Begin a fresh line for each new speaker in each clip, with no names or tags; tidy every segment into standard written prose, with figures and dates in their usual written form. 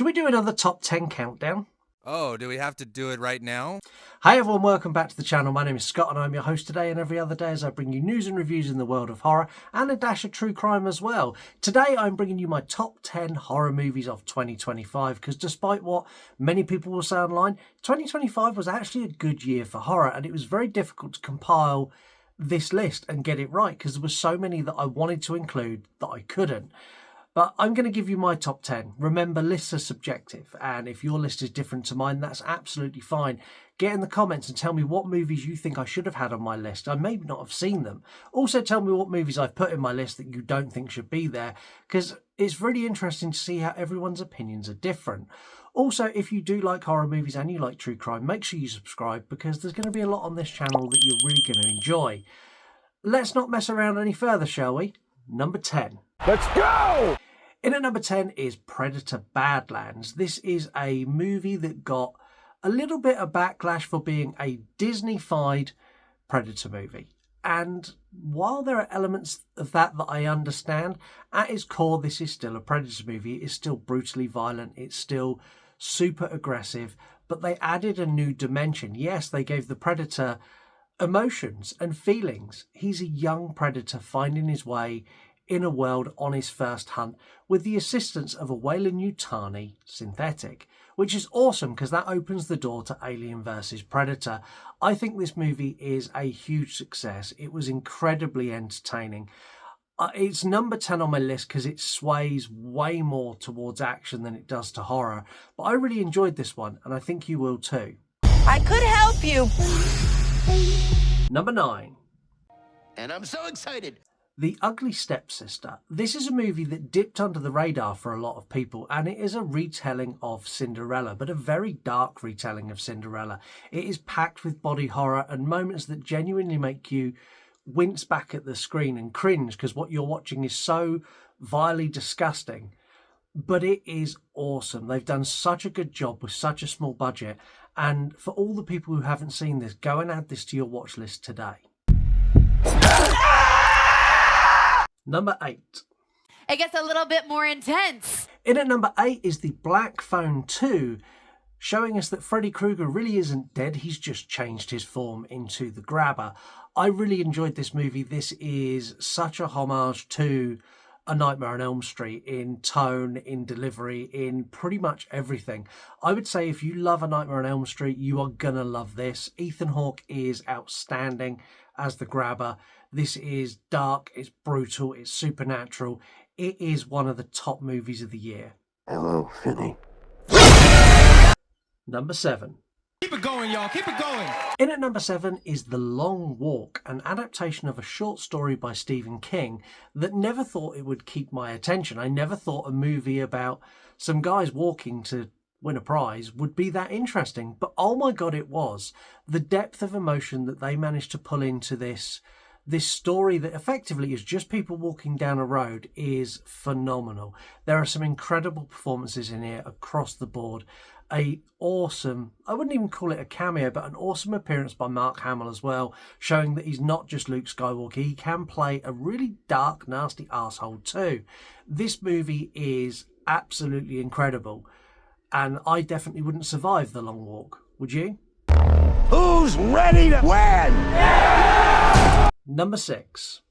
we do another top 10 countdown?
Oh, do we have to do it right now?
Hi everyone, welcome back to the channel. My name is Scott and I'm your host today, and every other day as I bring you news and reviews in the world of horror and a dash of true crime as well. Today I'm bringing you my top 10 horror movies of 2025 because despite what many people will say online, 2025 was actually a good year for horror, and it was very difficult to compile this list and get it right because there were so many that I wanted to include that I couldn't. But I'm going to give you my top 10. Remember, lists are subjective, and if your list is different to mine, that's absolutely fine. Get in the comments and tell me what movies you think I should have had on my list. I may not have seen them. Also, tell me what movies I've put in my list that you don't think should be there, because it's really interesting to see how everyone's opinions are different. Also, if you do like horror movies and you like true crime, make sure you subscribe, because there's going to be a lot on this channel that you're really going to enjoy. Let's not mess around any further, shall we? Number 10.
Let's go!
In at number 10 is Predator Badlands. This is a movie that got a little bit of backlash for being a Disney-fied Predator movie. And while there are elements of that I understand, at its core, this is still a Predator movie. It is still brutally violent. It's still super aggressive. But they added a new dimension. Yes, they gave the Predator emotions and feelings. He's a young Predator finding his way in a world on his first hunt with the assistance of a Weyland-Yutani synthetic, which is awesome because that opens the door to Alien vs Predator. I think this movie is a huge success. It was incredibly entertaining. It's number 10 on my list because it sways way more towards action than it does to horror, but I really enjoyed this one and I think you will too.
I could help you.
Number 9.
And I'm so excited.
The Ugly Stepsister. This is a movie that dipped under the radar for a lot of people, and it is a retelling of Cinderella, but a very dark retelling of Cinderella. It is packed with body horror and moments that genuinely make you wince back at the screen and cringe because what you're watching is so vilely disgusting. But it is awesome. They've done such a good job with such a small budget, and for all the people who haven't seen this, go and add this to your watch list today. Number 8.
It gets a little bit more intense.
In at number 8 is The Black Phone 2, showing us that Freddy Krueger really isn't dead, he's just changed his form into the Grabber. I really enjoyed this movie. This is such a homage to A Nightmare on Elm Street in tone, in delivery, in pretty much everything. I would say if you love A Nightmare on Elm Street, you are gonna love this. Ethan Hawke is outstanding as the Grabber. This is dark, it's brutal, it's supernatural. It is one of the top movies of the year.
Hello, Finny.
Number 7.
Keep it going, y'all. Keep it going.
In at number 7 is The Long Walk, an adaptation of a short story by Stephen King that never thought it would keep my attention. I never thought a movie about some guys walking to win a prize would be that interesting. But oh my God, it was. The depth of emotion that they managed to pull into this story that effectively is just people walking down a road is phenomenal. There are some incredible performances in here across the board. A awesome, I wouldn't even call it a cameo, but an awesome appearance by Mark Hamill as well, showing that he's not just Luke Skywalker. He can play a really dark, nasty arsehole too. This movie is absolutely incredible, and I definitely wouldn't survive The Long Walk. Would you?
Who's ready to win?
Number 6.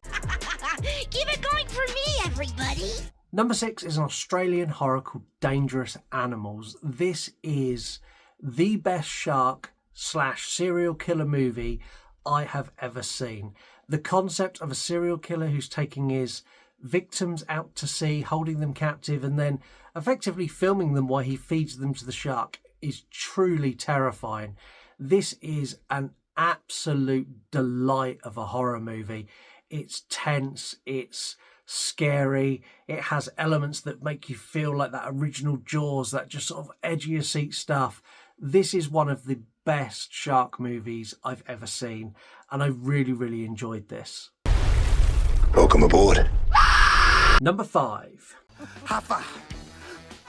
Keep it going for me, everybody.
Number 6 is an Australian horror called Dangerous Animals. This is the best shark/serial killer movie I have ever seen. The concept of a serial killer who's taking his victims out to sea, holding them captive, and then effectively filming them while he feeds them to the shark is truly terrifying. This is an absolute delight of a horror movie. It's tense, it's scary, it has elements that make you feel like that original Jaws, that just sort of edge of your seat stuff. This is one of the best shark movies I've ever seen, and I really, really enjoyed this.
Welcome aboard.
Number 5.
High five.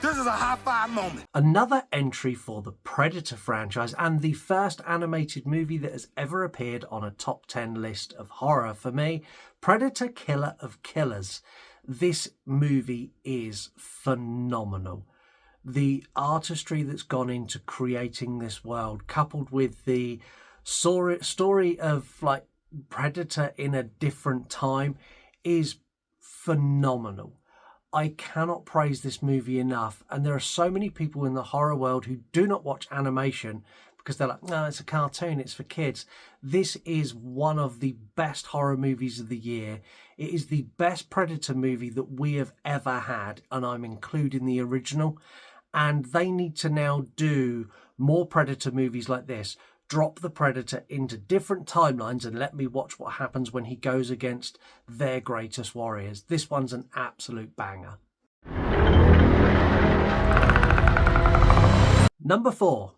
This is a high five moment.
Another entry for the Predator franchise and the first animated movie that has ever appeared on a top 10 list of horror for me, Predator Killer of Killers. This movie is phenomenal. the artistry that's gone into creating this world, coupled with the story of like Predator in a different time, is phenomenal. I cannot praise this movie enough. And there are so many people in the horror world who do not watch animation because they're like, no, it's a cartoon, it's for kids. This is one of the best horror movies of the year. It is the best Predator movie that we have ever had, and I'm including the original. And they need to now do more Predator movies like this. Drop the Predator into different timelines and let me watch what happens when he goes against their greatest warriors. This one's an absolute banger. Number 4.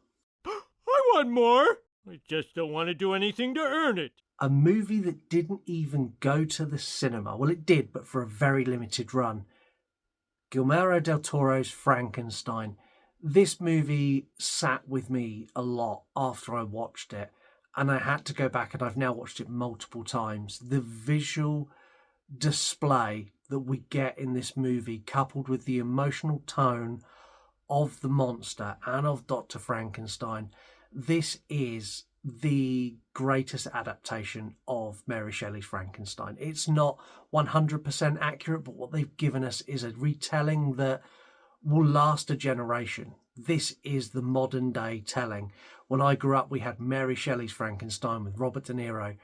I want more. I just don't want to do anything to earn it.
A movie that didn't even go to the cinema. Well, it did, but for a very limited run. Guillermo del Toro's Frankenstein. This movie sat with me a lot after I watched it, and I had to go back, and I've now watched it multiple times. The visual display that we get in this movie, coupled with the emotional tone of the monster and of Dr. Frankenstein, this is the greatest adaptation of Mary Shelley's Frankenstein. It's not 100% accurate, but what they've given us is a retelling that will last a generation. This is the modern day telling. When I grew up, we had Mary Shelley's Frankenstein with Robert De Niro.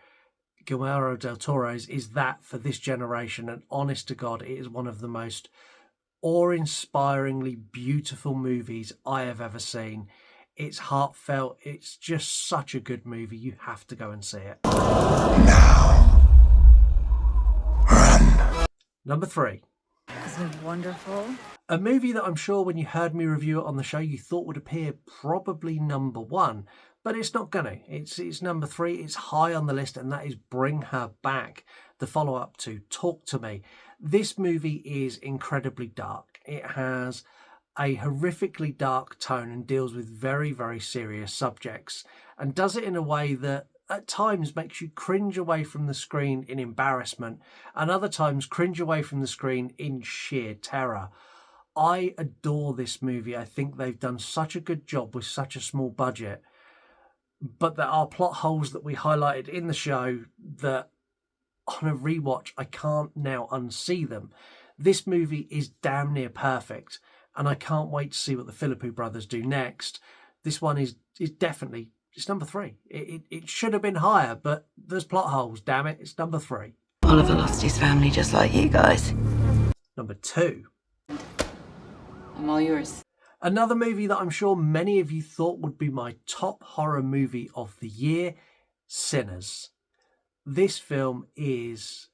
Guillermo del Toro's is that for this generation, and honest to God, it is one of the most awe-inspiringly beautiful movies I have ever seen. It's heartfelt. It's just such a good movie. You have to go and see it.
Now, run.
Number 3.
Isn't it wonderful?
A movie that I'm sure when you heard me review it on the show, you thought would appear probably number 1, but it's not gonna. It's number 3. It's high on the list, and that is Bring Her Back, the follow-up to Talk to Me. This movie is incredibly dark. It has a horrifically dark tone and deals with very, very serious subjects, and does it in a way that at times makes you cringe away from the screen in embarrassment, and other times cringe away from the screen in sheer terror. I adore this movie. I think they've done such a good job with such a small budget, but there are plot holes that we highlighted in the show that on a rewatch I can't now unsee them. This movie is damn near perfect, and I can't wait to see what the Philippou brothers do next. This one is definitely, it's number 3. It should have been higher, but there's plot holes, damn it. It's number 3.
Oliver lost his family just like you guys.
Number 2.
I'm all yours.
Another movie that I'm sure many of you thought would be my top horror movie of the year, Sinners. This film is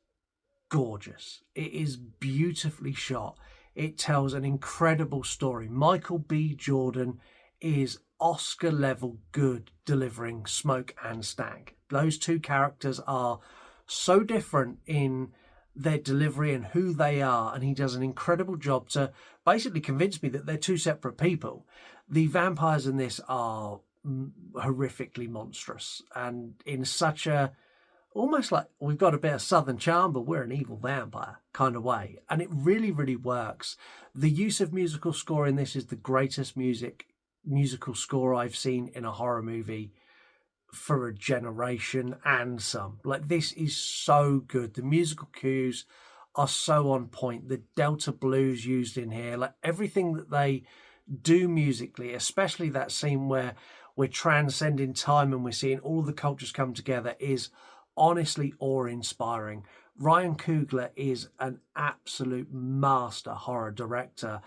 gorgeous. It is beautifully shot. It tells an incredible story. Michael B. Jordan is Oscar level good delivering Smoke and Stag. Those two characters are so different in their delivery and who they are, and he does an incredible job to basically convince me that they're two separate people. The vampires in this are horrifically monstrous, and in such a almost like we've got a bit of southern charm, but we're an evil vampire kind of way, and it really, really works. The use of musical score in this is the greatest musical score I've seen in a horror movie for a generation and some. Like, this is so good. The musical cues are so on point. The Delta blues used in here, like everything that they do musically, especially that scene where we're transcending time and we're seeing all the cultures come together, is honestly awe-inspiring. Ryan Coogler is an absolute master horror director,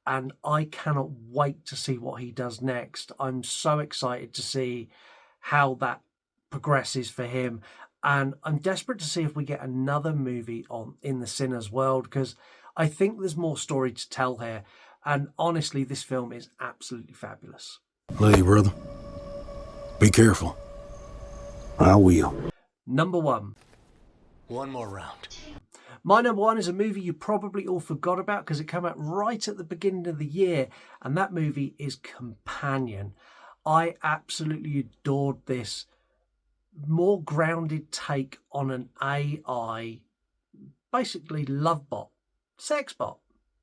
and I cannot wait to see what he does next. I'm so excited to see how that progresses for him, and I'm desperate to see if we get another movie in the Sinners world, because I think there's more story to tell here, and honestly this film is absolutely fabulous.
Love you, brother. Be careful. I will.
Number 1.
One more round.
My number 1 is a movie you probably all forgot about because it came out right at the beginning of the year, and that movie is Companion. I absolutely adored this more grounded take on an AI, basically love bot, sex bot.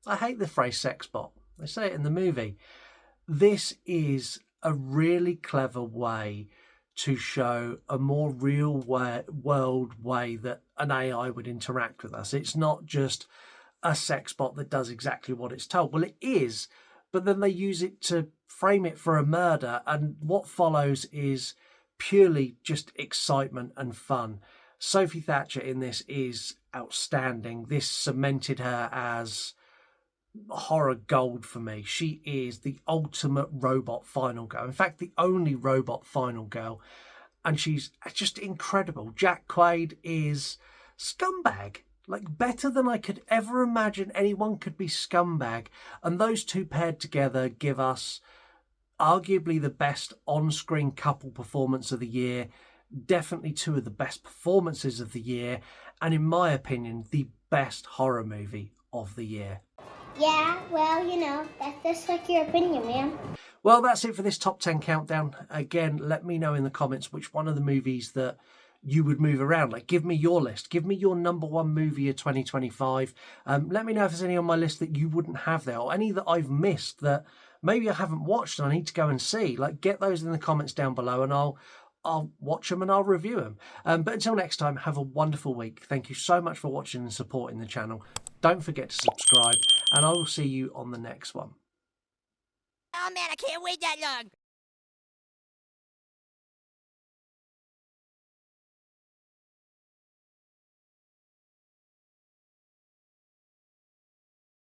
I hate the phrase sex bot. They say it in the movie. This is a really clever way to show a more real world way that an AI would interact with us. It's not just a sex bot that does exactly what it's told. Well, it is, but then they use it to frame it for a murder, and what follows is purely just excitement and fun. Sophie Thatcher in this is outstanding. This cemented her as horror gold for me. She is the ultimate robot final girl. In fact, the only robot final girl, and she's just incredible. Jack Quaid is scumbag, like better than I could ever imagine anyone could be scumbag, and those two paired together give us arguably the best on-screen couple performance of the year, definitely two of the best performances of the year, and in my opinion, the best horror movie of the year.
Yeah, well, you know, that's just like your opinion, man.
Well, that's it for this top 10 countdown. Again, let me know in the comments which one of the movies that you would move around. Like, give me your list. Give me your number one movie of 2025. Let me know if there's any on my list that you wouldn't have there, or any that I've missed that maybe I haven't watched and I need to go and see. Like, get those in the comments down below and I'll watch them and I'll review them. But until next time, have a wonderful week. Thank you so much for watching and supporting the channel. Don't forget to subscribe, and I will see you on the next one.
Oh man, I can't wait that long.